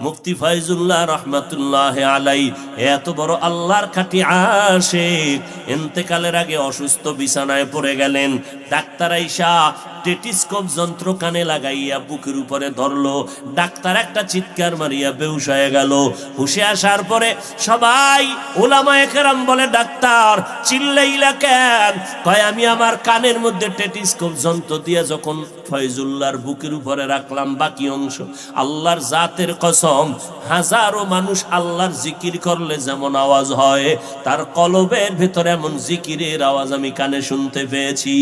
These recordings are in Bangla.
মুফতি ফয়জুল্লাহ রহমাতুল্লাহ আলাই এত বড় আল্লাহর খাঁটি আশিক ইন্তেকালের আগে অসুস্থ বিছানায় পড়ে গেলেন। ডাক্তার আইসা টেটিস্কোপ যন্ত্র কানে লাগাইয়া বুকের উপরে ধরলো। ডাক্তার একটা চিৎকার মারিয়া বেহুশ হয়ে গেল। হুশে আসার পরে সবাই উলামায়ে কেরাম বলে, ডাক্তার চিল্লাইলা কেন? কয় আমি আমার কানের মধ্যে টেটিস্কোপ যন্ত্র দিয়ে যখন ফয়জুল্লাহর বুকের উপরে রাখলাম বাকি অংশ, আল্লাহর জাতের কসম, হাজারো মানুষ আল্লাহর জিকির করলে যেমন আওয়াজ হয়, তার কলবের ভেতরে এমন জিকিরের আওয়াজ আমি কানে শুনতে পেয়েছি।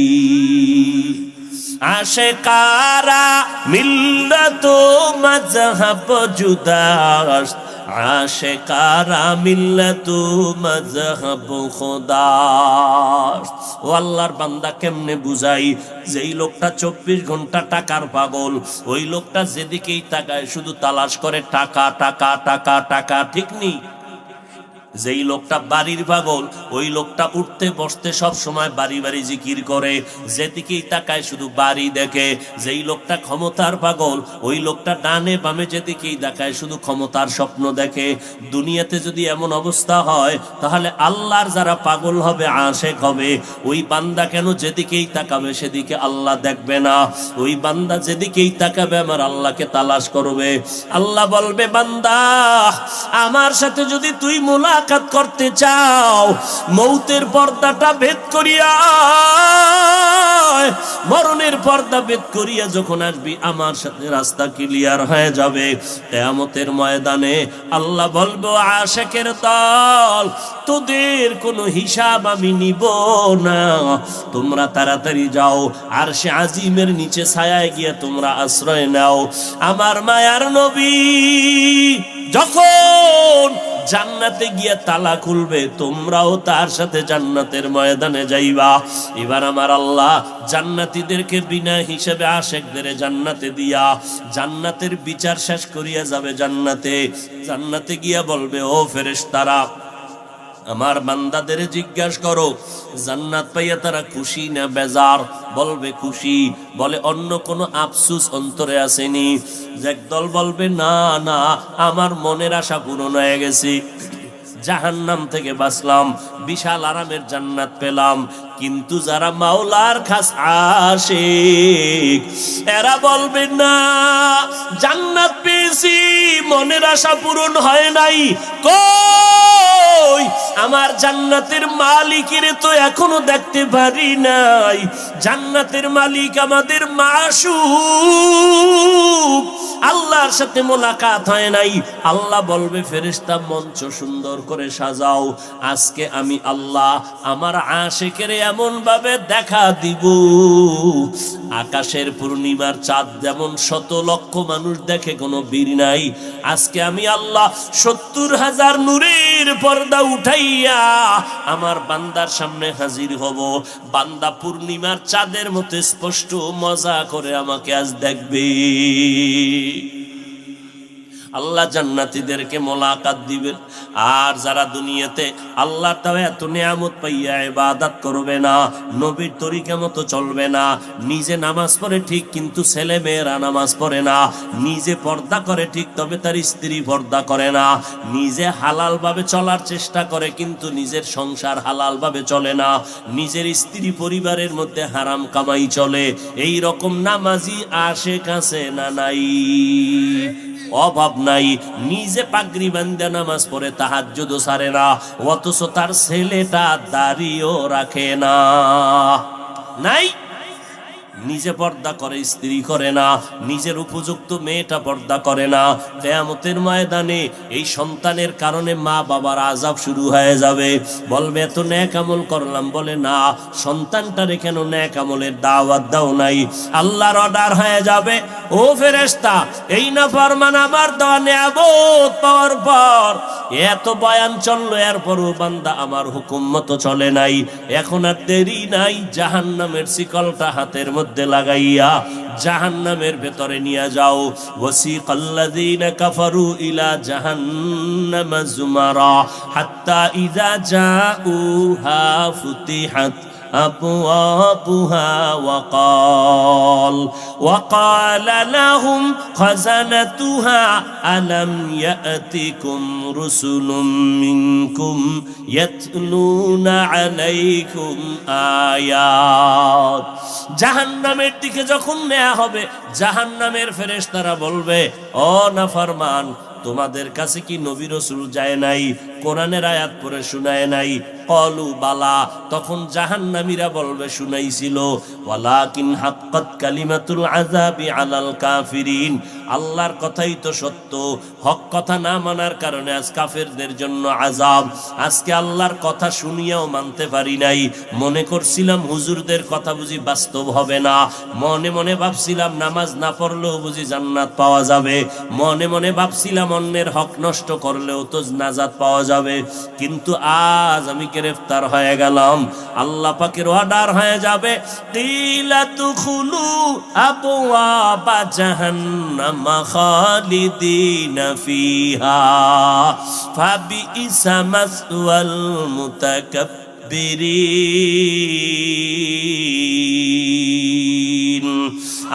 আশেকারা মিল্লাত মাযহাব জুদাস্ত, আশেকারা মিল্লাত মাযহাব খোদাস্ত। ও আল্লাহর বান্দা, কেমনে বুঝাই যেই লোকটা 24 ঘন্টা টাকার পাগল, ওই লোকটা যেদিকেই তাকায় শুধু তালাশ করে টাকা টাকা টাকা টাকা, ঠিক নেই? যেই লোকটা বাড়ির পাগল, ওই লোকটা উঠতে বসতে সব সময় বাড়ি বাড়ি জিকির করে, যেদিকেই তাকায় শুধু বাড়ি দেখে। যেই লোকটা ক্ষমতার পাগল, ওই লোকটা ডানে বামে যেদিকেই তাকায় শুধু ক্ষমতার স্বপ্ন দেখে। দুনিয়াতে যদি এমন অবস্থা হয়, তাহলে আল্লাহর যারা পাগল হবে, আশেক হবে, ওই বান্দা কেন যেদিকেই তাকাবে সেদিকে আল্লাহ দেখবে না? ওই বান্দা যেদিকেই তাকাবে আমার আল্লাহকে তালাশ করবে। আল্লাহ বলবে, বান্দা আমার সাথে যদি তুই মুলাকাত করতে চাও, মৌতের পর্দাটা ভেদ করিয়া, মরণের পর্দা ভেদ করিয়া যখন আসবি, আমার সাথে রাস্তা ক্লিয়ার হয়ে যাবে। কিয়ামতের ময়দানে আল্লাহ বলবো, আশিকের দল, তোদের কোনো হিসাব আমি নিব না, তোমরা তাড়াতাড়ি যাও, আরশে আজিমের নিচে ছায়ায় গিয়ে তোমরা আশ্রয় নাও। আমার মায়ার নবী যখন জান্নাতে গিয়ে তালা খুলবে, তোমরাও তার সাথে জান্নাতের ময়দানে যাইবা। এবার আমার আল্লাহ জান্নাতীদেরকে বিনা হিসেবে আশিকদের জান্নাতে দিয়া জান্নাতের বিচার শেষ করিয়া যাবে। জান্নাতে গিয়া বলবে, ও ফেরেশতারা, আমার বান্দাদের জিজ্ঞাসা করো জান্নাত পাইয়া তারা খুশি না বেজার? বলবে খুশি। বলে অন্য কোনো আফসোস অন্তরে আসেনি? একদল বলবে না না, আমার মনের আশা পূরণ হয়ে গেছে, জাহান্নাম থেকে বাঁচলাম, বিশাল আরামের জান্নাত পেলাম। কিন্তু যারা মাওলার খাস আশিক, এরা বলবে না, জান্নাত পেয়েছি, মনের আশা পূরণ হয় নাই। কই আমার জান্নাতের মালিকের তো এখনো দেখতে পারি নাই। জান্নাতের মালিক আমাদের মাশউক, আল্লাহর সাথে মোলাকাত হয় নাই। আল্লাহ বলবে, ফেরেশতা মঞ্চ সুন্দর করে সাজাও, আজকে আমি আল্লাহ আমার আশিকের এমন ভাবে দেখা দিব, আকাশের পূর্ণিমার চাঁদ যেমন 100 লক্ষ মানুষ দেখে কোনো বীর নাই, আজকে আমি আল্লাহ 70,000 নূরের পর্দা উঠাইয়া আমার বান্দার সামনে হাজির হব। বান্দা পূর্ণিমার চাঁদের মতো স্পষ্ট মজা করে আমাকে আজ দেখবে। আল্লাহ জান্নাতীদেরকে মোলাকাত দিবেন। আর যারা দুনিয়াতে আল্লাহ তাআলা এত নিয়ামত পাইয়া ইবাদত করবে না, নবীর তরিকা মতো চলবে না, নিজে নামাজ পড়ে ঠিক কিন্তু ছেলে মেয়েরা নামাজ পড়ে না, নিজে পর্দা করে ঠিক তবে তার স্ত্রী পর্দা করে না, নিজে হালাল ভাবে চলার চেষ্টা করে কিন্তু নিজের সংসার হালাল ভাবে চলে না, নিজের স্ত্রী পরিবারের মধ্যে হারাম কামাই চলে, এই রকম নামাজি আশিক আছে না নাই? অভাব নাই। নিজে পাগড়ি বাঁধে নামাজ পড়ে, তাহাজ্জুদও ছাড়ে না, অথচ তার ছেলেটা দাড়িও রাখে না। নাই? নিজে পর্দা করে, স্ত্রী করে না, নিজের উপযুক্ত মেয়েটা পর্দা করে না। কিয়ামতের ময়দানে এই সন্তানের কারণে মা বাবার আযাব শুরু হয়ে যাবে। বলবে এত নেক আমল করলাম, বলে না, সন্তানটারে কেন নেক আমলের দাওয়াত দাও নাই? আল্লাহর অর্ডার হয়ে যাবে, ও ফেরেশতা, এই নাফরমান আমার দেওয়া নিয়ামত পাওয়ার পর এত বয়ান চললো, এরপরও বান্দা আমার হুকুম মতো চলে নাই, এখন আর দেরি নাই, জাহান্নামের শিকলটা হাতের মধ্যে লাগাইয়া জাহান্নামের ভেতরে নিয়ে যাও। ওয়াসিকাল্লাযীনা কাফারু ইলা জাহান্নামা যুমারা হাত্তা ইযা জাউহা ফুতিহাত أبوابها وقال لهم خزنتها ألم يأتكم رسل منكم يتلون عليكم آيات। জাহান্নামের দিকে যখন নেওয়া হবে, জাহান্নামের ফেরেশতারা বলবে, ও নাফরমান, তোমাদের কাছে কি নবী রাসূল যায় নাই, কোরআনের আয়াত পড়ে শোনায় নাই? ক্বালু বালা, তখন জাহান্নামীরা বলবে শুনাইছিল। ওয়ালাকিন হাক্কাত কালিমাতুল আযাবি আলাল কাফিরিন, আল্লাহর কথাই তো সত্য, হক কথা না মানার কারণে আজ কাফেরদের জন্য আযাব। আজকে আল্লাহর কথা শুনিয়াও মানতে পারি নাই, মনে করছিলাম হুজুরদের কথা বুঝি বাস্তব হবে না, মনে মনে ভাবছিলাম নামাজ না পড়লেও বুঝি জান্নাত পাওয়া যাবে, মনে মনে ভাবছিলাম অন্যের হক নষ্ট করলেও তো নাজাত পাওয়া যাবে, কিন্তু আজ আমি গ্রেফতার হয়ে গেলাম। আল্লাহ পাকের অর্ডার হয়ে যাবে, কিলা তুখুলু আবওয়াবা জাহান্নাম খালিদিনা ফিহা ফাবিইসা মাসওয়াল মুতাকাব্বিরিন।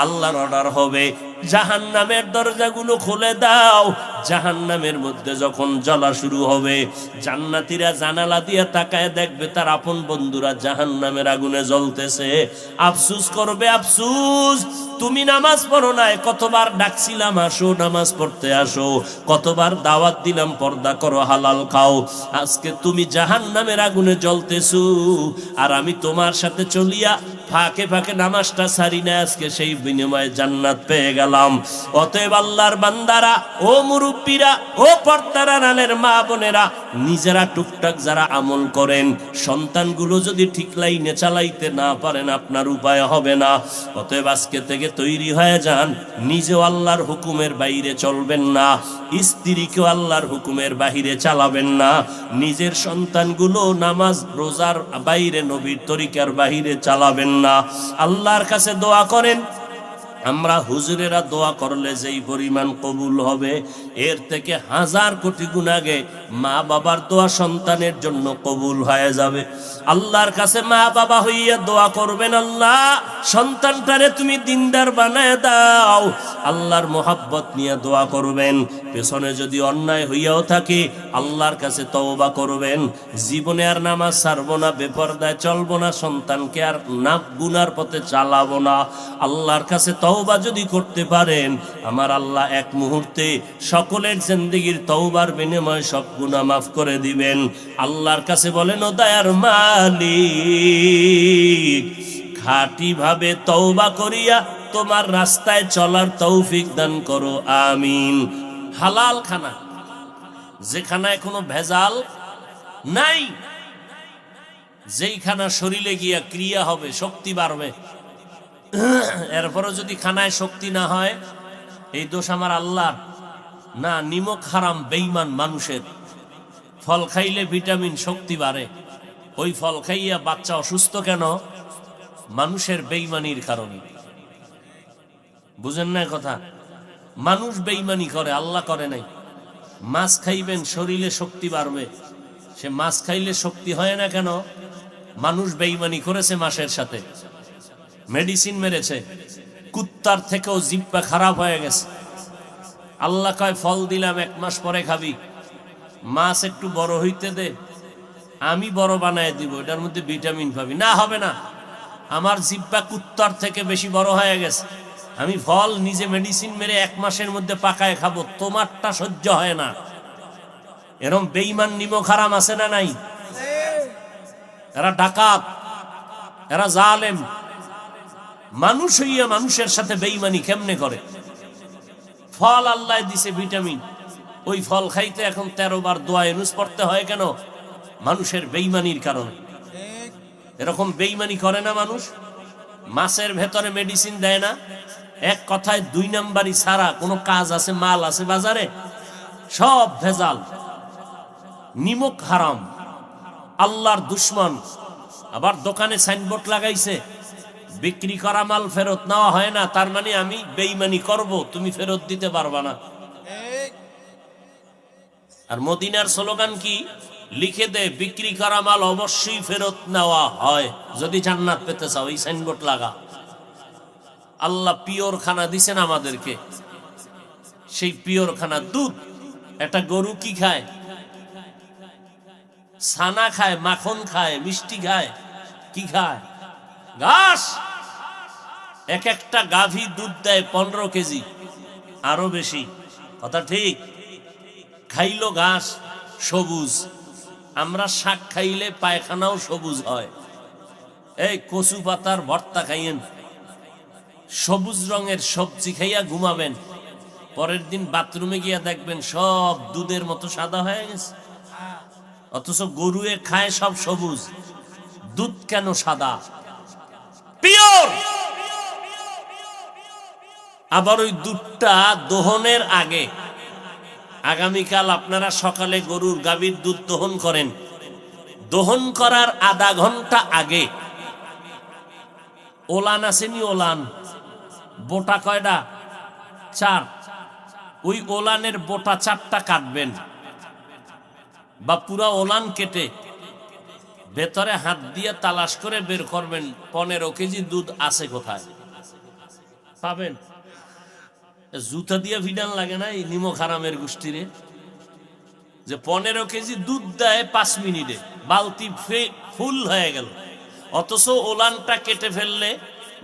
আল্লাহর অর্ডার হবে, জাহান্নামের দরজাগুলো খুলে দাও। জাহান্নামের মধ্যে যখন জ্বলা শুরু হবে, জান্নাতীরা জানালা দিয়ে তাকায় দেখবে তার আপন বন্ধুরা জাহান্নামের আগুনে জ্বলতেছে। আফসোস করবে, আফসোস, তুমি নামাজ পড়ো নাই, কতবার ডাকছিলাম আসো নামাজ পড়তে আসো, কতবার দাওয়াত দিলাম পর্দা করো, হালাল খাও, আজকে তুমি জাহান্নামের আগুনে জ্বলতেছো, আর আমি তোমার সাথে চলিয়া ফাঁকে ফাঁকে নামাজটা ছাড়ি না, আজকে সেই বিনিময়ে জান্নাত পেয়ে গেলাম। অতএব আল্লাহর বান্দারা, ও মুরব্বীরা, ও পর্দার আড়ালের মা বোনেরা, নিজেরা টুকটাক যারা আমল করেন, সন্তানগুলো যদি ঠিক লাইনে চালাইতে না পারেন আপনার উপায় হবে না। অতএব আজকে থেকে তৈরি হয়ে যান, নিজেও আল্লাহর হুকুমের বাইরে চলবেন না, স্ত্রীকেও আল্লাহর হুকুমের বাহিরে চালাবেন না, নিজের সন্তানগুলো নামাজ রোজার বাইরে, নবীর তরিকার বাহিরে চালাবেন না। আল্লাহর কাছে দোয়া করেন, আমরা হুজুরেরা দোয়া করলে যেই পরিমাণ কবুল হবে, এর থেকে 1000 কোটি গুণ আগে মা বাবার দোয়া সন্তানের জন্য কবুল হয়ে যাবে। আল্লাহর কাছে মা বাবা হইয়া দোয়া করবেন, আল্লাহ সন্তানটারে তুমি দিনদার বানায় দাও। আল্লাহর মোহাব্বত নিয়ে দোয়া করবেন। পেছনে যদি অন্যায় হইয়াও থাকে আল্লাহর কাছে তওবা করবেন, জীবনে আর নামাজ ছাড়বো না, বেপরদায় চলবো না, সন্তানকে আর না গুনার পথে চালাবো না। আল্লাহর কাছে তওবা যদি করতে পারেন, আমার আল্লাহ এক মুহূর্তে সকলের জিন্দেগির তওবার বিনিময়ে সব গুনাহ মাফ করে দিবেন। আল্লাহর কাছে বলেন, ও দয়ার মালিক, খাঁটি ভাবে তওবা করিয়া তোমার রাস্তায় চলার তৌফিক দান করো, আমিন। হালাল খানা, যেখানায় কোনো ভেজাল নাই, যেই খানা শরীরে গিয়া ক্রিয়া হবে, শক্তি বাড়বে, এরপরও যদি খানায় শক্তি না হয়, এই দোষ আমার আল্লাহর না। নিমক হারাম, বেঈমান মানুষের। ফল খাইলে ভিটামিন, শক্তি বাড়ে, ওই ফল খাইয়া বাচ্চা অসুস্থ কেন? মানুষের বেঈমানির কারণে। বুঝেন না কথা? মানুষ বেঈমানি করে, আল্লাহ করে নাই। মাছ খাইবেন, শরীরে শক্তি বাড়বে, সে মাছ খাইলে শক্তি হয় না কেন? মানুষ বেঈমানি করেছে মাছের সাথে, মেডিসিন মেরেছে, কুত্তার থেকেও জিহ্বা খারাপ হয়ে গেছে। আল্লাহ কয় ফল দিলাম 1 মাস পরে খাবি, মাছ একটু বড় হইতে দে, আমি বড় বানায় দিব, এটার মধ্যে ভিটামিন পাবি। না, হবে না, আমার জিহ্বা কুত্তার থেকে বেশি বড় হয়ে গেছে, আমি ফল নিজে মেডিসিন মেরে 1 মাসের মধ্যে পাকায় খাবো, তোমারটা সহ্য হয় না। এরকম বেঈমান নিমক হারাম আছে না নাই? এরা ডাকাত, এরা জালেম। মানুষ হইয়া মানুষের সাথে বেঈমানি কেমনে করে? ফল আল্লাহ দিছে ভিটামিন, ওই ফল খাইতে এখন 13 বার দোয়া ইউনুস পড়তে হয় কেন? মানুষের বেঈমানির কারণে। এরকম বেঈমানি করে না মানুষ? মাছের ভেতরে মেডিসিন দেয় না, এক কথায় 2 নাম্বারই ছাড়া কোনো কাজ আছে? মাল আছে বাজারে? সব ভেজাল, নিমক হারাম, আল্লাহর দুশ্মন। আবার দোকানে সাইনবোর্ড লাগাইছে, বিক্রি করা মাল ফেরত নেওয়া হয় না, তার মানে আমি বেঈমানি করব, তুমি ফেরত দিতে পারবা না। আর মদিনার স্লোগান কি? লিখে দেয় বিক্রি করা মাল অবশ্যই ফেরত নেওয়া হয় যদি জান্নাত পেতে চাও। এই সাইনবোর্ড লাগা। আল্লাহ পিওর খানা দিছেন আমাদেরকে, সেই পিওর খানা দুধ। একটা গরু কি খায়? ছানা খায়, মাখন খায়, মিষ্টি খায়, কি খায়? ঘাস। এক একটা গাভী দুধ দেয় 15 কেজি, আরো বেশি। কথা ঠিক? খাইলো ঘাস সবুজ। আমরা শাক খাইলে পায়খানাও সবুজ হয়। এই কচু পাতার ভর্তা খাইয়েন, সবুজ রঙের সবজি খাইয়া ঘুমাবেন, পরের দিন বাথরুমে গিয়া দেখবেন সব দুধের মতো সাদা হয়ে গেছে। অথচ গরুয়ে খায় সব সবুজ, দুধ কেন সাদা? পিওর। আবার ওই দুধটা দহনের আগে, আগামীকাল আপনারা সকালে গরুর গাভীর দুধ দহন করেন, দহন করার আধা ঘন্টা আগে ওলান আসেনি? ওলান বোটা কয়টা? 4। ওই ওলানের বোটা 4টা কাটবেন, বা পুরা ওলান কেটে ভেতরে হাত দিয়ে তালাশ করে বের করবেন 15 কেজি দুধ আছে কোথায়। পাবেন। জুতা দিয়ে ভিডান লাগে না এই নিমক হারামের গোষ্ঠীরে, যে 15 কেজি দুধ দেয় 5 মিনিটে, বালতি ফুল হয়ে গেল। অথচ ওলানটা কেটে ফেললে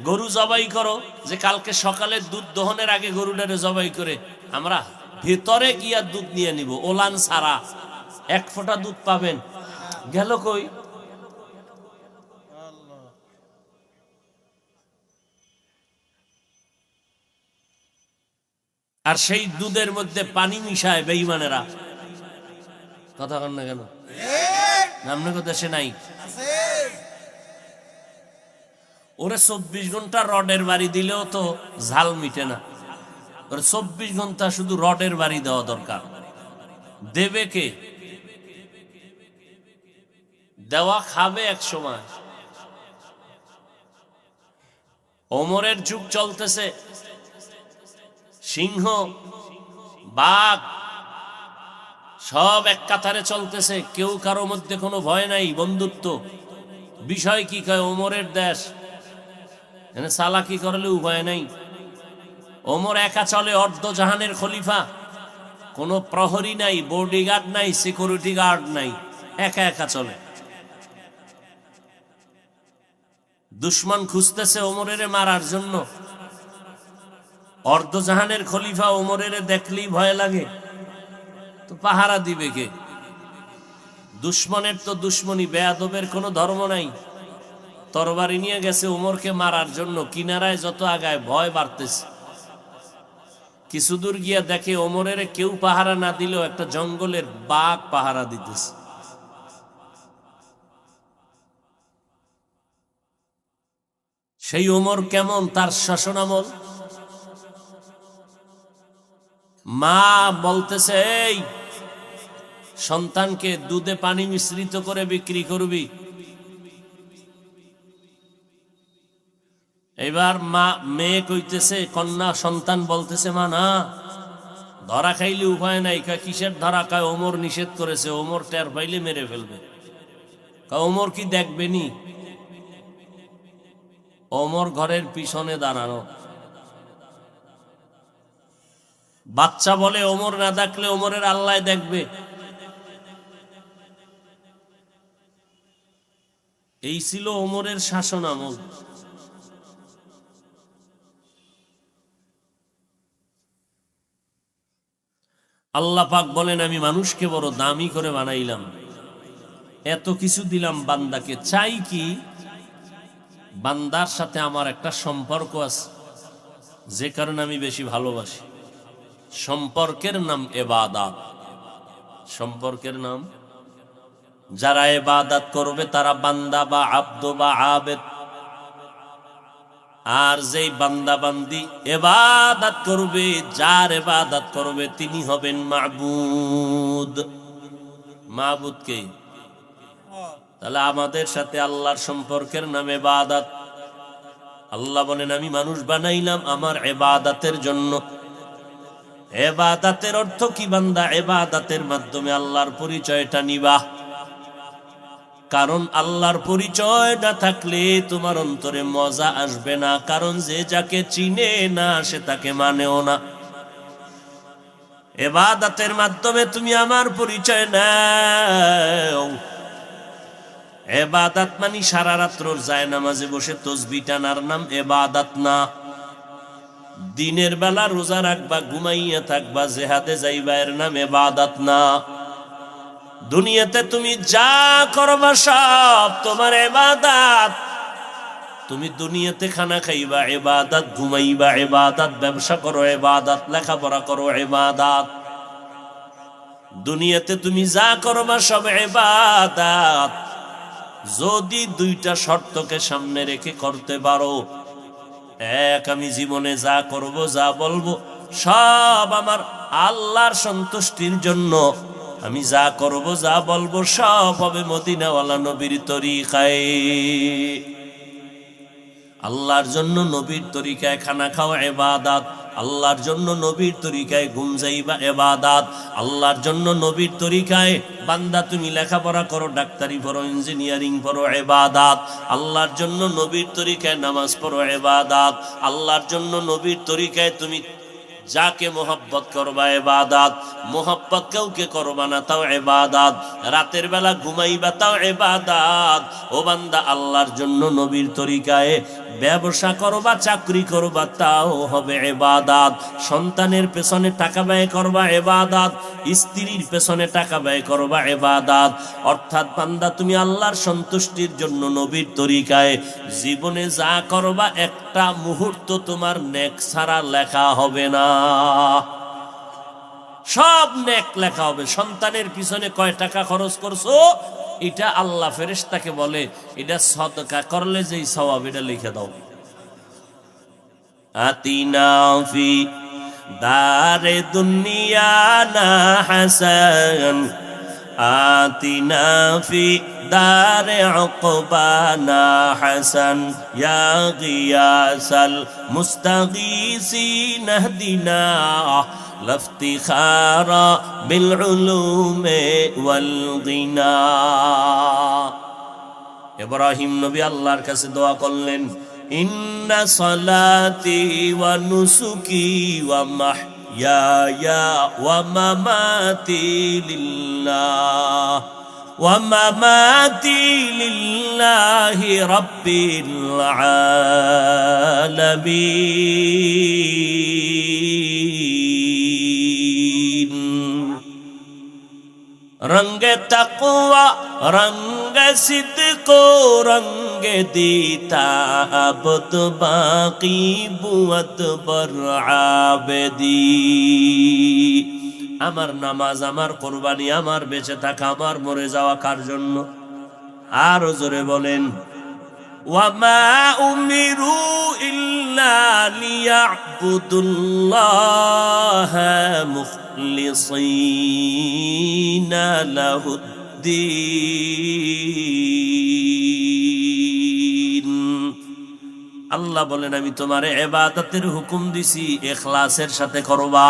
গরু জবাই করো, যে কালকে সকালে দুধ দহনের আগে গরুটারে জবাই করে আমরা ভেতরে গিয়া দুধ নিয়ে নিব, ওলান ছাড়া 1 ফোঁটা দুধ পাবেন। গেল কই? আর সেই দুধের মধ্যে পানি মিশায় বেঈমানেরা। কথা কন না কেন? আপনার দেশে নাই? ওরে 24 ঘন্টা রডের বাড়ি দিলেও তো ঝাল মিটে না। ওরে 24 ঘন্টা শুধু রডের বাড়ি দেওয়া দরকার। দেবে কে? দেওয়া খাবে এক সময়। ওমরের যুগ চলতেছে, সিংহ বাঘ সব এক কাতারে চলতেছে, কেউ কারো মধ্যে কোনো ভয় নাই, বন্ধুত্ব। বিষয় কি কয়? ওমরের দেশ, এখানে চালাকি করলে উপায় নাই। ওমর একা চলে, অর্ধ জাহানের খলিফা, কোনো প্রহরী নাই, বডিগার্ড নাই, সিকিউরিটি গার্ড নাই, একা একা চলে। দুশ্মন খুঁজতেছে ওমরের মারার জন্য। অর্ধ জাহানের খলিফা ওমরের দেখলেই ভয় লাগে, তো পাহারা দিবে কে? দুশ্মনের তো দুশ্মনী, বেয়াদবের কোনো ধর্ম নাই। তরবারি নিয়ে গেছে ওমরকে মারার জন্য, কিনারায় যত আগায় ভয় বাড়তেছে। কিছু দূর গিয়া দেখে ওমরের কেউ পাহারা না দিলেও একটা জঙ্গলের বাঘ পাহারা দিতেছে। সেই ওমর কেমন? তার শাসনামল। মা বলতেছে, এই সন্তানকে দুধে পানি মিশ্রিত করে বিক্রি করবি। এবার মা মেয়ে কইতেছে, কন্যা সন্তান বলতেছে, মা না, ধরা খাইলে উপায় নাই। কিসের ধরা? কয় ওমর নিষেধ করেছে, ওমর টের পাইলে মেরে ফেলবে। ওমর কি দেখবেনি? ওমর ঘরের পিছনে দাঁড়ানো। বাচ্চা বলে ওমর না দেখলে ওমরের আল্লাহ দেখবে। এই ছিল ওমরের শাসন আমল। আল্লাহ পাক বলেন, আমি মানুষকে বড় দামি করে বানাইলাম, এত কিছু দিলাম বান্দাকে, চাই কি? বান্দার সাথে আমার একটা সম্পর্ক আছে, যে কারণে আমি বেশি ভালোবাসি। সম্পর্কের নাম ইবাদত। সম্পর্কের নাম, যারা ইবাদত করবে তারা বান্দা বা আব্দ বা আবেদ। আর যেই বান্দা বান্দি ইবাদত করবে, যার ইবাদত করবে, তিনি হবেন মাবুদ। মাবুদ কে? তাহলে আমাদের সাথে আল্লাহর সম্পর্কের নাম ইবাদত। আল্লাহ বলেন, আমি মানুষ বানাইলাম আমার ইবাদতের জন্য। ইবাদতের অর্থ কি বান্দা? ইবাদতের মাধ্যমে আল্লাহর পরিচয়টা নিবা। কারণ আল্লাহর পরিচয় না থাকলে তোমার অন্তরে মজা আসবে না, কারণ যে যাকে চিনে না সে তাকে মানেও না। ইবাদতের মাধ্যমে তুমি আমার পরিচয় নাও। ইবাদত মানে সারা রাত্র যায় নামাজে বসে তসবিহ টানার নাম ইবাদত না। দিনের বেলা রোজা রাখবা, ঘুমাইয়া থাকবা, জিহাদে যাইবা, এর নাম ইবাদত না। দুনিয়াতে তুমি যা করবা সব তোমার ইবাদত। তুমি দুনিয়াতে খানা খাইবা ইবাদত, ঘুমাইবা ইবাদত, ব্যবসা করো ইবাদত, লেখাপড়া করো ইবাদত। দুনিয়াতে তুমি যা করবা সব ইবাদত। যদি দুইটা শর্তকে সামনে রেখে করতে পারো, এক, আমি জীবনে যা করব যা বলবো সব আমার আল্লাহর সন্তুষ্টির জন্য, আমি যা করব যা বলবো সব হবে মদিনাওয়ালা নবীর তরিকায়। আল্লাহর জন্য নবীর তরিকায় খানা খাওয়া ইবাদত, আল্লাহর জন্য নবীর তরিকায় ঘুম যাইবা ইবাদত, আল্লাহর জন্য নবীর তরিকায় বান্দা তুমি লেখাপড়া করো, ডাক্তারি পড়ো, ইঞ্জিনিয়ারিং পড়ো ইবাদত, আল্লাহর জন্য নবীর তরিকায় নামাজ পড়ো ইবাদত, আল্লাহর জন্য নবীর তরিকায় তুমি যাকে মোহাব্বত করবা ইবাদত, মোহাব্বত কাউকে করবা না তাও ইবাদত, রাতের বেলা ঘুমাইবা তাও ইবাদত। ও বান্দা, আল্লাহর জন্য নবীর তরিকায় ব্যবসা করবা, চাকরি করবা তাও হবে ইবাদত, সন্তানের পেছনে টাকা ব্যয় করবা ইবাদত, স্ত্রীর পেছনে টাকা ব্যয় করবা ইবাদত। অর্থাৎ বান্দা, তুমি আল্লাহর সন্তুষ্টির জন্য নবীর তরিকায় জীবনে যা করবা একটা মুহূর্ত তোমার নেক ছাড়া লেখা হবে না, সব নেক লেখা হবে। সন্তানের পিছনে কয় টাকা খরচ করছো এটা আল্লাহ ফেরেশতাকে বলে এটা সদকা করলে যেই সওয়াব এটা লিখে দাও। আতিনা ফি দারে দুনিয়া না হাসান, আতিনা ফি দারে উকবানা হাসান, ইয়া গিয়াসাল মুস্তাগীসিন ইহদিনা লাফতিখারা বিল উলুমে ওয়াল গিনা। ইব্রাহিম নবী আল্লাহর কাছে দোয়া করলেন, ইন্না সালাতি ওয়া নুসুকি ওয়া মাহইয়ায়া ওয়া মামাতি লিল্লাহ ওয়া মামাতি লিল্লাহি রাব্বিল আলামিন। रंगे तक़वा रंगे सिद्को रंगे दीता अबद बाकी बुअत बर आबदी। আমার নামাজ, আমার কুরবানি, আমার বেঁচে থাকা, আমার মরে যাওয়া কার জন্য? আরো জোরে বলেন, ওয়ামা উমিরু ইল্লা লিয়াবুদুল্লাহা মুখলিসিনা লাহুদ্দিন। আল্লাহ বলেন, আমি তোমারে ইবাদতের হুকুম দিছি, ইখলাসের সাথে করবা।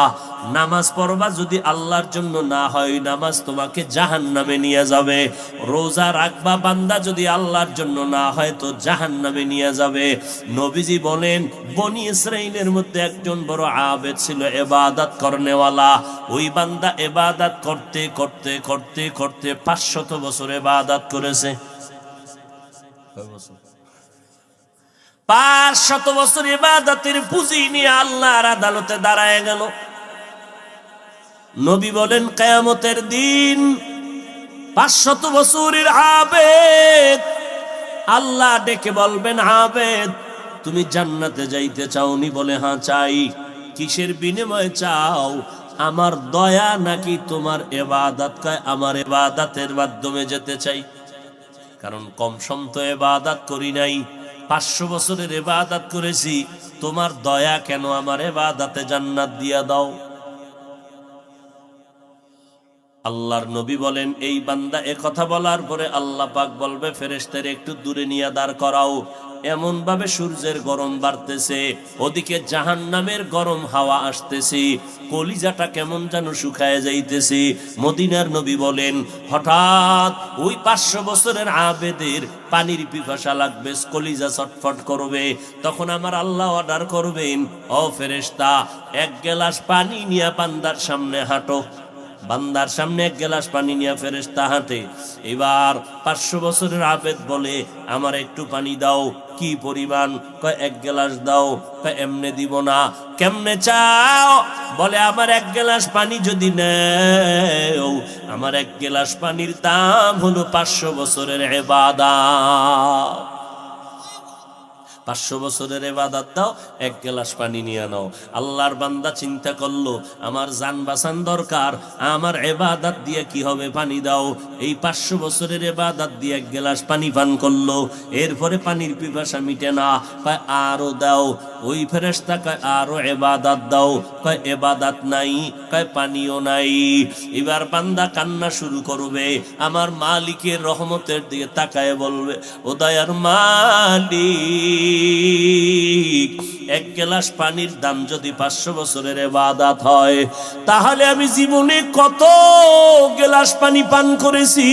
নামাজ পড়বা, যদি আল্লাহর জন্য না হয় নামাজ তোমাকে জাহান্নামে নিয়ে যাবে। রোজা রাখবা বান্দা, যদি আল্লাহর জন্য না হয় তো জাহান্নামে নিয়ে যাবে। নবীজি বলেন, বনি ইসরাইলের মধ্যে একজন বড় আবেদ ছিল, ইবাদত করনেওয়ালা। ওই বান্দা ইবাদত করতে করতে করতে করতে 500 বছর ইবাদত করেছে। 500 বছর ইবাদতের পুঁজি নিয়ে আল্লাহর আদালতে দাঁড়ায় গেল। নবী বলেন, কিয়ামতের দিন 500 বছরের আবেদ আল্লাহ ডেকে বলবেন, আবেদ তুমি জান্নাতে যাইতে চাওনি? বলে, হ্যাঁ চাই। কিসের বিনিময়ে চাও? আমার দয়া নাকি তোমার ইবাদত? কয়, আমার ইবাদতের মাধ্যমে যেতে চাই, কারণ কম সম তো ইবাদত করি নাই, 500 বছরের ইবাদত করেছি। তোমার দয়া কেন আমার ইবাদতে জান্নাত দিয়া দাও। আল্লাহর নবী বলেন, এই বান্দা কথা বলার পরে আল্লাহ পাক বলবে, ফেরেশতারে একটু দূরে নিয়ে দাঁড় করাও। এমন ভাবে সূর্যের গরম বাড়তেছে, ওদিকে জাহান্নামের গরম হাওয়া আসতেছে, কলিজাটা কেমন যেন শুকায় যাইতেছে। মদিনার নবী বলেন, হঠাৎ ওই 500 বছরের আবেদের পানির পিপাসা লাগবে, কলিজা ছটফট করবে। তখন আমার আল্লাহ অর্ডার করবেন, ও ফেরেশতা, এক গ্লাস পানি নিয়ে বান্দার সামনে হাঁটো। বান্দার সামনে এক গ্লাস পানি নিয়ে ফেরেশতা হাঁটে। এবার 500 বছরের আবেদ বলে, আমার একটু পানি দাও। কি পরিমাণ? কয় 1 গ্লাস দাও। কয় এমনে দিব না। কেমনে চাও? বলে আমার 1 গ্লাস পানি যদি নেও, আমার 1 গ্লাস পানির দাম হলো 500 বছরের ইবাদত। 500 বছরের ইবাদত দাও, 1 গ্লাস পানি নিয়ে নাও। আল্লাহর বান্দা চিন্তা করলো, আমার জান বাঁচান দরকার, আমার ইবাদত দিয়ে কি হবে? পানি দাও। এই 500 বছরের ইবাদত দিয়ে 1 গ্লাস পানি পান করলো। এরপরে পানির পিপাসা মিটে না, কয় আরো দাও। ওই ফেরেশতা কয় আরো ইবাদত দাও। কয় ইবাদত নাই, কয় পানিও নাই। এবার বান্দা কান্না শুরু করবে, আমার মালিকের রহমতের দিকে তাকায় বলবে, ও দয়ার মালিক, 1 গ্লাস পানির দাম যদি 500 বছরের ইবাদত হয়, তাহলে আমি জীবনে কত গ্লাস পানি পান করেছি।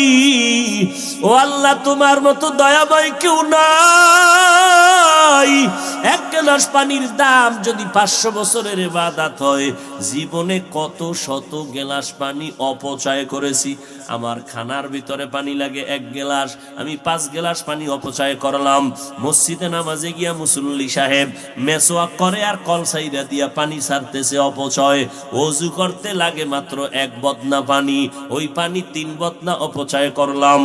ও আল্লাহ, তোমার মতো দয়াময় কেউ নাই। 1 গ্লাস পানির দাম যদি 500 বছরের ইবাদত হয়, জীবনে কত শত গ্লাস পানি অপচয় করেছি। আমার খানার ভিতরে পানি লাগে 1 গ্লাস, আমি 5 গ্লাস পানি অপচয় করলাম। মসজিদে নামাজে গিয়া মুসল্লি সাহেব মেসওয়াক করে আর কলসাইরা দিয়া পানি ছাড়তেছে, অপচয়। ওযু করতে লাগে মাত্র 1 বদনা পানি, ওই পানি 3 বদনা অপচয় করলাম।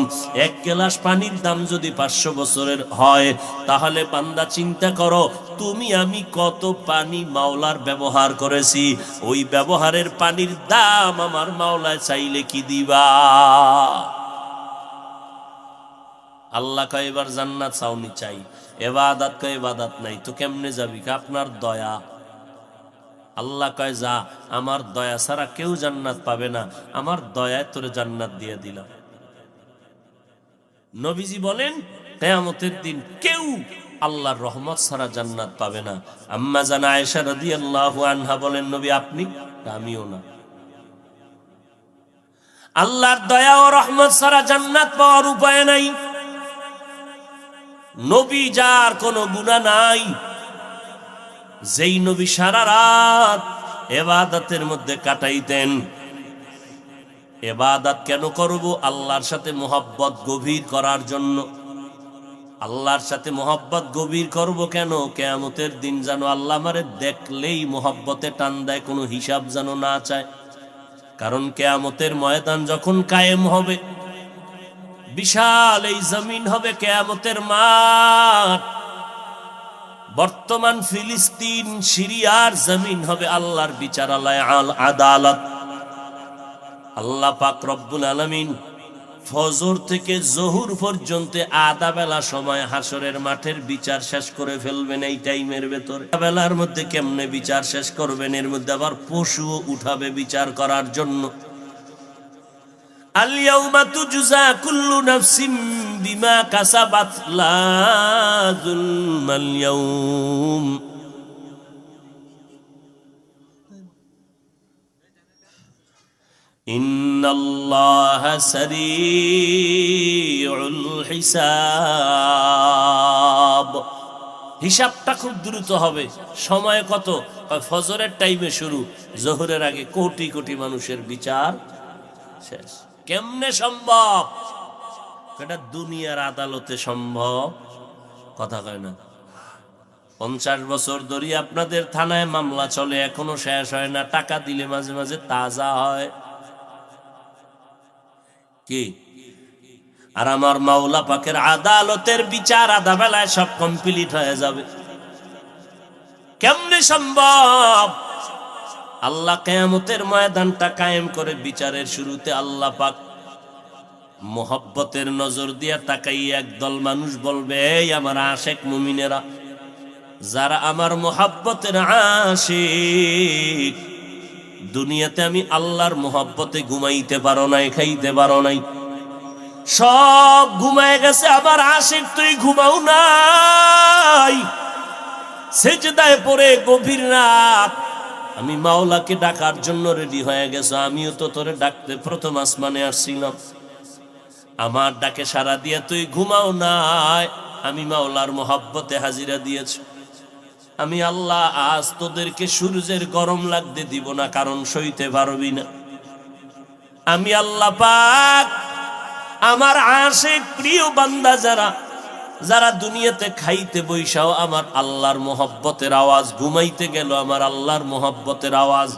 1 গ্লাস পানির দাম যদি 500 বছরের হয়, তাহলে বান্দা চিন্তা করো, তুমি আমি কত পানি মাওলার ব্যবহার করেছি। ওই ব্যবহারের পানির দাম আমার মাওলায় চাইলে কি দিবা? আল্লাহ কয় এবার জান্নাত চাওনি, চাই। ইবাদত কয় ইবাদত নাই, তো কেমনে যাবি? আপনার দয়া। আল্লাহ কয় যা, আমার দয়া ছাড়া কেউ জান্নাত পাবে না, আমার দয়ায় তোরে জান্নাত দিয়ে দিলাম। নবীজি বলেন, কিয়ামতের দিন কেউ আল্লাহর রহমত ছাড়া জান্নাত পাবে না। আম্মা জান আয়েশা রাদিয়াল্লাহু আনহা বলেন, নবী আপনি? আমিও না। আল্লাহর দয়া ও রহমত ছাড়া জান্নাত পাওয়ার উপায় নাই। নবী যার কোনো গুনাহ নাই, যেই নবী সারা রাত ইবাদতের মধ্যে কাটাইতেন। ইবাদত কেন করব? আল্লাহর সাথে মোহাব্বত গভীর করার জন্য। আল্লাহর সাথে মোহাব্বত গভীর করব কেন? কিয়ামতের দিন যেন আল্লাহ আমারে দেখলেই মোহাব্বতে টান দেয়, কোনো হিসাব যেন না চায়। কারণ কিয়ামতের ময়দান যখন কায়েম হবে, বিশাল এই জমিন হবে কিয়ামতের মাঠ। বর্তমান ফিলিস্তিন, সিরিয়ার জমিন হবে আল্লাহর বিচারালয়, আদালত। আল্লাহ পাক রব্বুল আলামিন ফজর থেকে জোহর পর্যন্ত আধা বেলা সময় হাসরের মাঠের বিচার শেষ করে ফেলবেন। এই টাইমের ভেতরে বেলার মধ্যে কেমনে বিচার শেষ করবেন? এর মধ্যে আবার পশুও উঠাবে বিচার করার জন্য। আল ইয়াউমা তুজজা কুল্লু নাফসিন বিমা কাসাবাত লা যুলমাল ইয়াউম। ইন্নাল্লাহা সারিউল হিসাব। হিসাবটা খুব দ্রুত হবে। সময় কত? ফজরের টাইমে শুরু, জোহরের আগে কোটি কোটি মানুষের বিচার শেষ। কেমনে সম্ভব? এটা দুনিয়ার আদালতে সম্ভব। কথা কয় না। 50 বছর ধরে আপনাদের থানায় মামলা চলে, এখনো শেষ হয় না। টাকা দিলে মাঝে মাঝে তাজা হয়। কি? আর আমার মাওলা পাকের আদালতের বিচার আধা বেলায় সব কমপ্লিট হয়ে যাবে। কেমনে সম্ভব? আল্লাহ কিয়ামতের ময়দানটা কায়েম করে বিচারের শুরুতে আল্লাহ পাক মোহাব্বতের নজর দিয়া তাকাইয়া একদল মানুষ বলবে, এই আমার আশেক মুমিনেরা, যারা আমার মোহাব্বতের আশিক, দুনিয়াতে আমি আল্লাহর মোহাব্বতে ঘুমাইতে পারো নাই, খাইতে পারো নাই, সব ঘুমায় গেছে, আমার আশিক তুই ঘুমাও নাই। সেজদায় পড়ে গভীর রাত আমি মাওলাকে ডাকার জন্য রেডি হয়ে গেছো। আমিও তো তোরে ডাকতে প্রথম আসমানে আসছিলাম, আমার ডাকে সাড়া দিয়ে তুই ঘুমাও নাই। আমি মাওলার মোহাব্বতে হাজিরা দিয়েছি। আমি আল্লাহ আজ তোদেরকে সূর্যের গরম লাগতে দিব না, কারণ সইতে পারবি না। আমি আল্লাহ পাক আমার আশিক প্রিয় বান্দা যারা যারা দুনিয়াতে খাইতে বৈশাও আমার আল্লাহর মোহব্বতের আওয়াজ, ঘুমাইতে গেল আমার আল্লাহর মোহব্বতের আওয়াজ।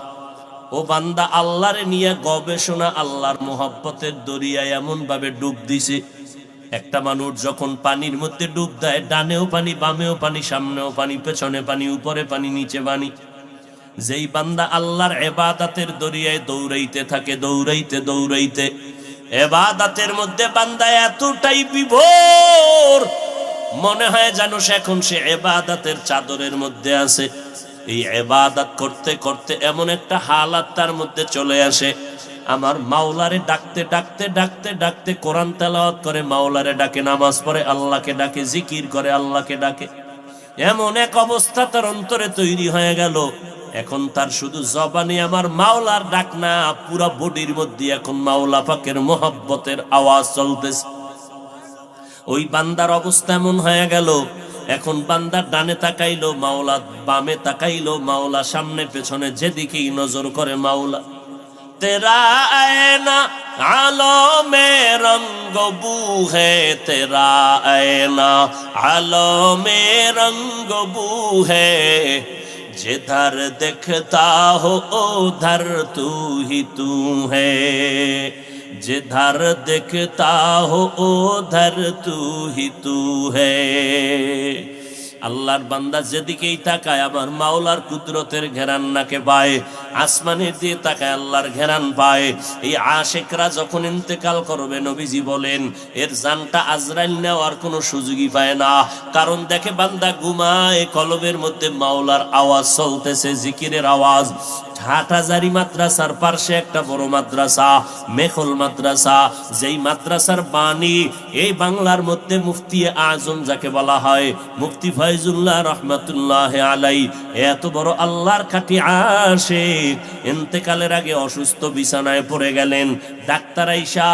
ও বান্দা আল্লাহরে নিয়ে গবেষণা আল্লাহর মোহব্বতের দরিয়ায় এমন ভাবে ডুব দিছে। একটা মানুষ যখন পানির মধ্যে ডুব দেয়, ডানেও পানি, বামেও পানি, সামনেও পানি, পেছনে পানি, উপরে পানি, নিচে পানি। যেই বান্দা আল্লাহর ইবাদতের দরিয়ায় দৌড়াইতে থাকে, দৌড়াইতে দৌড়াইতে ইবাদতের মধ্যে বান্দা এতটাই বিভোর, মনে হয় যেন সে এখন সে ইবাদতের চাদরের মধ্যে আছে। এই ইবাদত করতে করতে এমন একটা হালাত তার মধ্যে চলে আসে, আমার মাওলারে ডাকতে ডাকতে ডাকতে ডাকতে কোরআন তেলাওয়াত করে, মাওলারে ডাকে, নামাজ পড়ে, আল্লাহকে ডাকে, জিকির করে, আল্লাহকে ডাকে। এমন এক অবস্থা তার অন্তরে তৈরি হয়ে গেল, এখন তার শুধু জবানে আমার মাওলার ডাক না, পুরা বডির মধ্যে এখন মাওলা পাকের মোহব্বতের আওয়াজ চলতেছে। ওই বান্দার অবস্থা এমন হয়ে গেল, এখন বান্দার ডানে তাকাইলো মাওলা, বামে তাকাইলো মাওলা, সামনে পেছনে যেদিকেই নজর করে মাওলা। তেরা আয়না আলো মে রঙ্গ বু হে, তেরা আয়না আলো মে রঙ্গ বু হে, जिधर देखता हो उधर तू ही तू है, जिधर देखता हो उधर तू ही तू है। আল্লাহর বান্দা যেদিকেই তাকায় আমার মাওলার কুদরতের ঘেরান নাকে পায়, আসমানের দিয়ে তাকায় আল্লাহর ঘেরান পায়। এই আশিকরা যখন ইন্তেকাল করবে, নবীজি বলেন এর জানটা আজরাইল নেওয়ার কোনো সুযোগই পায় না, কারণ দেখে বান্দা ঘুমায়, কলবের মধ্যে মাওলার আওয়াজ চলতেছে, জিকিরের আওয়াজ। হাটহাজারী মাদ্রাসার পার্শ্বে একটা বড় মাদ্রাসা, মেখল মাদ্রাসা, যেই মাদ্রাসার বাণী এই বাংলার মধ্যে মুফতি আজম যাকে বলা হয়, মুফতি ফয়জুল্লাহ রহমাতুল্লাহ আলাই, এত বড় আল্লাহর খাঁটি আশিক ইন্তেকালের আগে অসুস্থ বিছানায় পড়ে গেলেন। ডাক্তার আইসা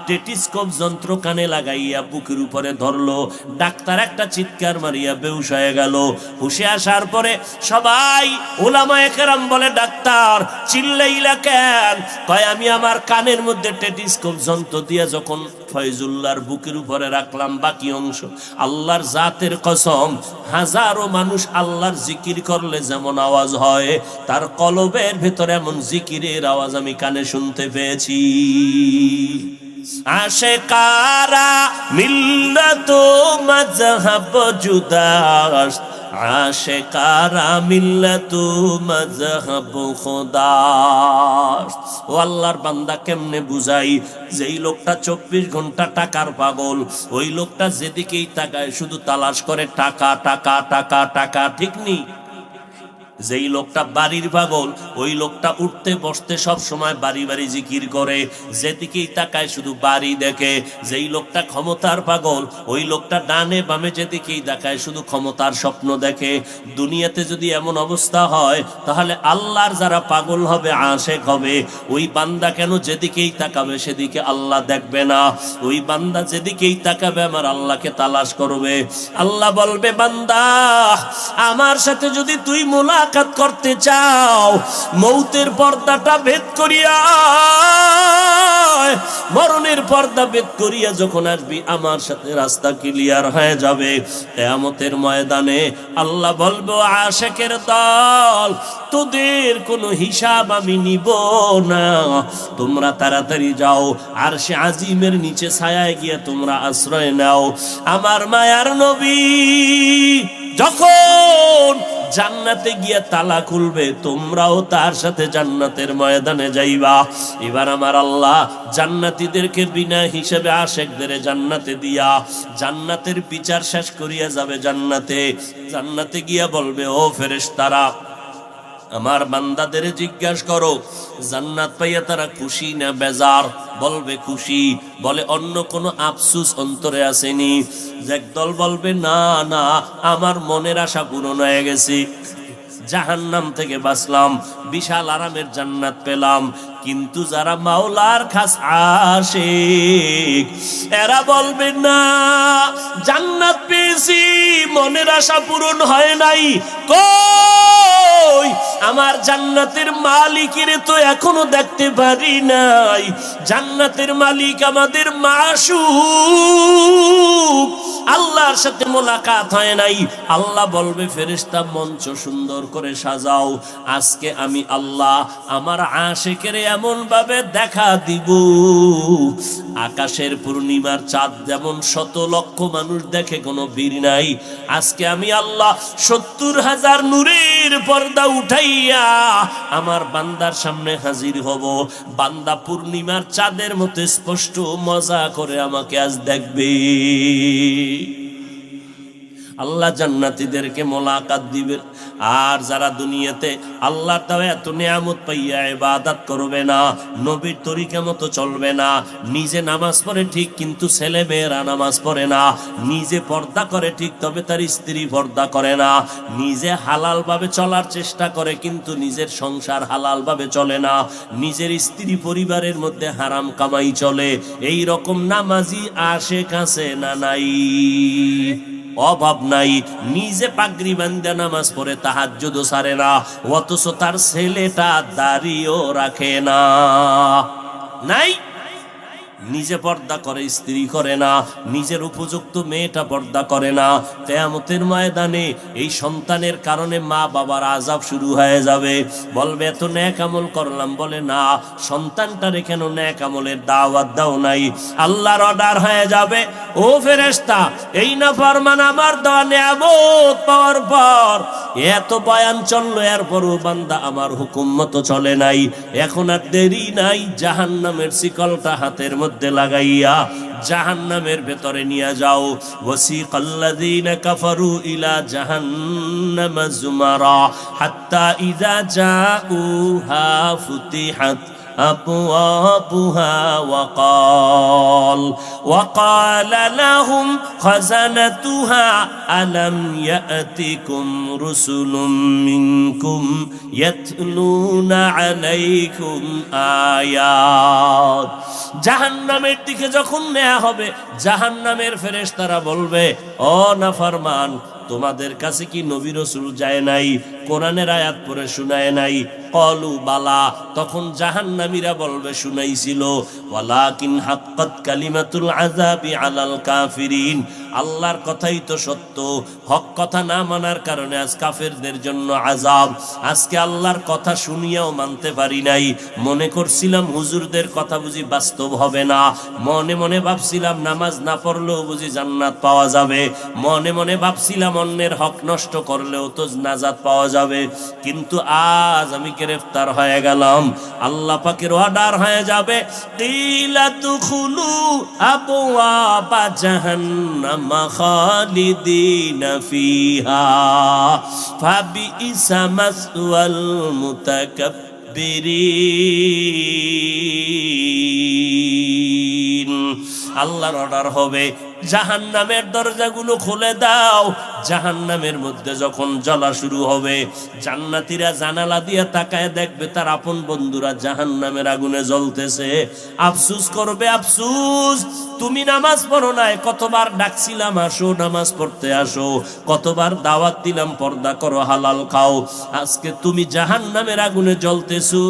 টেটিস্কোপ যন্ত্র কানে লাগাইয়া বুকের উপরে ধরলো, ডাক্তার একটা চিৎকার মারিয়া বেহুশ হয়ে গেল। হুশে আসার পরে সবাই উলামায়ে কেরাম বলে, ডাক্তার চিল্লাইলা কেন? কয় আমি আমার কানের মধ্যে টেটিস্কোপ যন্ত্র দিয়ে যখন ফয়জুল্লাহর বুকের উপরে রাখলাম, বাকি অংশ আল্লাহর জাতের কসম, হাজারো মানুষ আল্লাহর জিকির করলে যেমন আওয়াজ হয়, তার কলবের ভেতরে এমন জিকিরের আওয়াজ আমি কানে শুনতে পেয়েছি। আশিকারা মিল্লাত মাযহাব জুদাস, আশিকারা মিল্লাত মাযহাব খুদাস। ও আল্লাহর বান্দা কেমনে বুঝাই, যেই লোকটা 24 ঘন্টা টাকার পাগল, ওই লোকটা যেদিকেই তাকায় শুধু তালাশ করে টাকা টাকা টাকা টাকা, ঠিক নেই? যেই লোকটা বাড়ির পাগল, ওই লোকটা উঠতে বসতে সব সময় বাড়ি বাড়ি জিকির করে, যেদিকেই তাকায় শুধু বাড়ি দেখে। যেই লোকটা ক্ষমতার পাগল, ওই লোকটা ডানে বামে যেদিকেই তাকায় শুধু ক্ষমতার স্বপ্ন দেখে। দুনিয়াতে যদি এমন অবস্থা হয়, তাহলে আল্লাহর যারা পাগল হবে, আশিক হবে, ওই বান্দা কেন যেদিকেই তাকাবে সেদিকে আল্লাহ দেখবে না? ওই বান্দা যেদিকেই তাকাবে আমার আল্লাহকে তালাশ করবে। আল্লাহ বলবে, বান্দা আমার সাথে যদি তুই মুলাকাত করতে চাও, মৌতের পর্দাটা ভেদ করিয়া, মরণের পর্দা ভেদ করিয়া যখন আসবি, আমার সাথে রাস্তা ক্লিয়ার হয়ে যাবে। কিয়ামতের ময়দানে আল্লাহ বলবো, আশিকের দল, তোদের কোনো হিসাব আমি নিব না, তোমরা তাড়াতাড়ি যাও, আরশে আজিমের নিচে ছায়ায় গিয়ে তোমরা আশ্রয় নাও। আমার মায়ার নবী যখন জান্নাতে গিয়া তালা খুলবে, তোমরাও তার সাথে জান্নাতের ময়দানে যাইবা। এবার আমার আল্লাহ জান্নাতীদেরকে বিনা হিসেবে আশিকদের জান্নাতে দিয়া জান্নাতের বিচার শেষ করিয়া যাবে। জান্নাতে গিয়া বলবে, ও ফেরেশতারা, আমার বান্দাদের জিজ্ঞাসা করো জান্নাত পাইয়া তারা খুশি না বেজার? বলবে খুশি। বলে অন্য কোনো আফসোস অন্তরে আসেনি? একদল বলবে না না, আমার মনের আশা পূরণ হয়ে গেছে, জাহান্নাম থেকে বাঁচলাম, বিশাল আরামের জান্নাত পেলাম। কিন্তু যারা মাওলার খাস আশিক এরা বলবে না, জান্নাত পেয়েছি, মনের আশা পূরণ হয় নাই। কই আমার জান্নাতের মালিকের তো এখনো দেখতে পারি নাই। জান্নাতের মালিক আমাদের মাশউক, আল্লাহর সাথে মোলাকাত হয় নাই। আল্লাহ বলবে ফেরেশতা মঞ্চ সুন্দর করে সাজাও, আজকে আমি আল্লাহ আমার আশিকের এমন ভাবে দেখা দিব, আকাশের পূর্ণিমার চাঁদ যেমন শত লক্ষ মানুষ দেখে কোনো বীর নাই, আজকে আমি আল্লাহ ৭০,০০০ নূরের পর্দা উঠাইয়া আমার বান্দার সামনে হাজির হব। বান্দা পূর্ণিমার চাঁদের মতো স্পষ্ট মজা করে আমাকে আজ দেখবে। আল্লাহ জান্নাতীদেরকে মোলাকাত দিবেন। আর যারা দুনিয়াতে আল্লাহর দেওয়া এত নিয়ামত পাইয়া ইবাদত করবে না, নবীর তরিকা মতো চলবে না, নিজে নামাজ পড়ে ঠিক কিন্তু ছেলে মেয়েরা নামাজ পড়ে না, নিজে পর্দা করে ঠিক তবে তার স্ত্রী পর্দা করে না, নিজে হালাল ভাবে চলার চেষ্টা করে কিন্তু নিজের সংসার হালাল ভাবে চলে না, নিজের স্ত্রী পরিবারের মধ্যে হারাম কামাই চলে, এই রকম নামাজি আশেক আছে না নাই? অভাব নাই। নিজে পাগড়ি বাঁধে নামাজ পড়ে তাহাজ্জুদও ছাড়ে না, অথচ তার ছেলেটা দাড়িও রাখে না। নাই, নিজে পর্দা করে স্ত্রী করে না, নিজের উপযুক্ত মেয়েটা পর্দা করে না। কিয়ামতের ময়দানে এই সন্তানের কারণে মা বাবার আযাব শুরু হয়ে যাবে। বলবে এত নেক আমল করলাম, বলে না, সন্তানটারে কেন নেক আমলের দাওয়াত দাও নাই? আল্লাহর অর্ডার হয়ে যাবে, ও ফেরেশতা, এই নাফরমান আমার দেওয়া নিয়ামত পাওয়ার পর এত বয়ান চললো, এরপরও বান্দা আমার হুকুম মতো চলে নাই, এখন আর দেরি নাই, জাহান্নামের শিকলটা হাতের মধ্যে লাগাইয়া জাহান্নামের ভেতরে নিয়ে যাও। ওয়াসিকাল্লাযীনা কাফারু ইলা জাহান্নামা যুমারা হাত্তা ইযা জাউহা ফুতিহাত أبوابها وقال لهم خزنتها ألم يأتكم رسل منكم يتلون عليكم آيات। জাহান্নামের দিকে যখন নেওয়া হবে, জাহান্নামের ফেরেশতারা বলবে, ও নাফরমান, তোমাদের কাছে কি নবী রাসূল যায় নাই, কোরআনের আয়াত পড়ে শোনায় নাই? ক্বালু বালা, তখন জাহান্নামীরা বলবে শুনাইছিল, ওয়ালাকিন হাক্কাত কালিমাতুল আযাবি আলাল কাফিরিন, আল্লাহর কথাই তো সত্য, হক কথা না মানার কারণে আজ কাফেরদের জন্য আযাব। আজকে আল্লাহর কথা শুনিয়াও মানতে পারি নাই, মনে করছিলাম হুজুরদের কথা বুঝি বাস্তব হবে না, মনে মনে ভাবছিলাম নামাজ না পড়লেও বুঝি জান্নাত পাওয়া যাবে, মনে মনে ভাবছিলাম অন্যের হক নষ্ট করলেও তো নাজাত পাওয়া যাবে, কিন্তু আজ আমি গ্রেফতার হয়ে গেলাম। আল্লাহ পাকের অর্ডার হয়ে যাবে, কিলা তুখুলু আবওয়াবা জাহান্নামা খালিদিনা ফিহা ফাবিইসা মাসওয়াল মুতাকাব্বিরিন। আল্লাহর অর্ডার হবে, জাহান্নামের দরজাগুলো খুলে দাও। জাহান্নামের মধ্যে যখন জ্বলা শুরু হবে, জান্নাতীরা জানালা দিয়ে তাকায় দেখবে তার আপন বন্ধুরা জাহান্নামের আগুনে জ্বলতেছে। আফসোস করবে, আফসোস, তুমি নামাজ পড়ো নাই, কতবার ডাকছিলাম আসো নামাজ পড়তে আসো, কতবার দাওয়াত দিলাম পর্দা করো হালাল খাও, আজকে তুমি জাহান্নামের আগুনে জ্বলতেছো,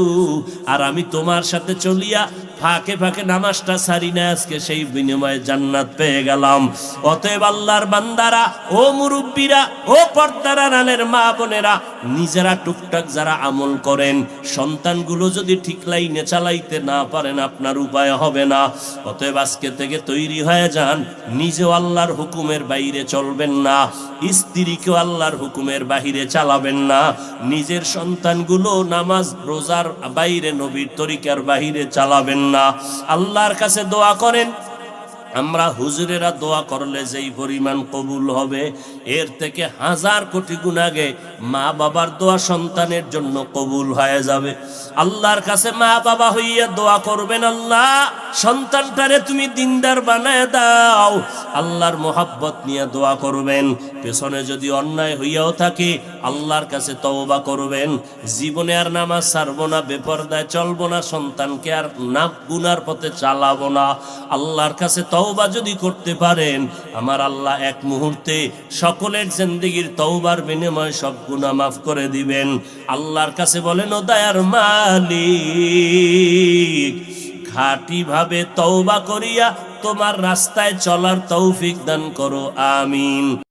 আর আমি তোমার সাথে চলিয়া ফাঁকে ফাঁকে নামাজটা ছাড়ি না, আজকে সেই বিনিময়ে জান্নাত পেয়ে গেলাম। অতএব আল্লাহর বান্দারা, ও মুরব্বীরা, ও পর্দার আড়ালের মা বোনেরা, নিজেরা টুকটাক যারা আমল করেন, সন্তানগুলো যদি ঠিক লাইনে চালাইতে না পারেন আপনার উপায় হবে না। অতএব আজকে থেকে তৈরি হয়ে যান, নিজেও আল্লাহর হুকুমের বাইরে চলবেন না, স্ত্রীকেও আল্লাহর হুকুমের বাহিরে চালাবেন না, নিজের সন্তানগুলো নামাজ রোজার বাইরে নবীর তরিকার বাহিরে চালাবেন না। আল্লাহর কাছে দোয়া করেন, আমরা হুজুরেরা দোয়া করলে যেই পরিমাণ কবুল হবে, এর থেকে 1000 কোটি গুণ আগে মা বাবার দোয়া সন্তানের জন্য কবুল হয়ে যাবে। আল্লাহর কাছে মা বাবা হইয়া দোয়া করবেন, আল্লাহ সন্তানটারে তুমি দিনদার বানায় দাও। আল্লাহর মোহাব্বত নিয়ে দোয়া করবেন। পেছনে যদি অন্যায় হইয়াও থাকে আল্লাহর কাছে তওবা করবেন, জীবনে আর নামাজ ছাড়বো না, বেপরদায় চলবো না, সন্তানকে আর না গুনার পথে চালাবো না। আল্লাহর কাছে তওবা যদি করতে পারেন, আমার আল্লাহ এক মুহূর্তে সকলের জিন্দেগির তওবার বিনিময়ে সব গুনাহ মাফ করে দিবেন। আল্লাহর কাছে বলেন, ও দয়ার মালিক, খাঁটি ভাবে তওবা করিয়া তোমার রাস্তায় চলার তৌফিক দান করো, আমিন।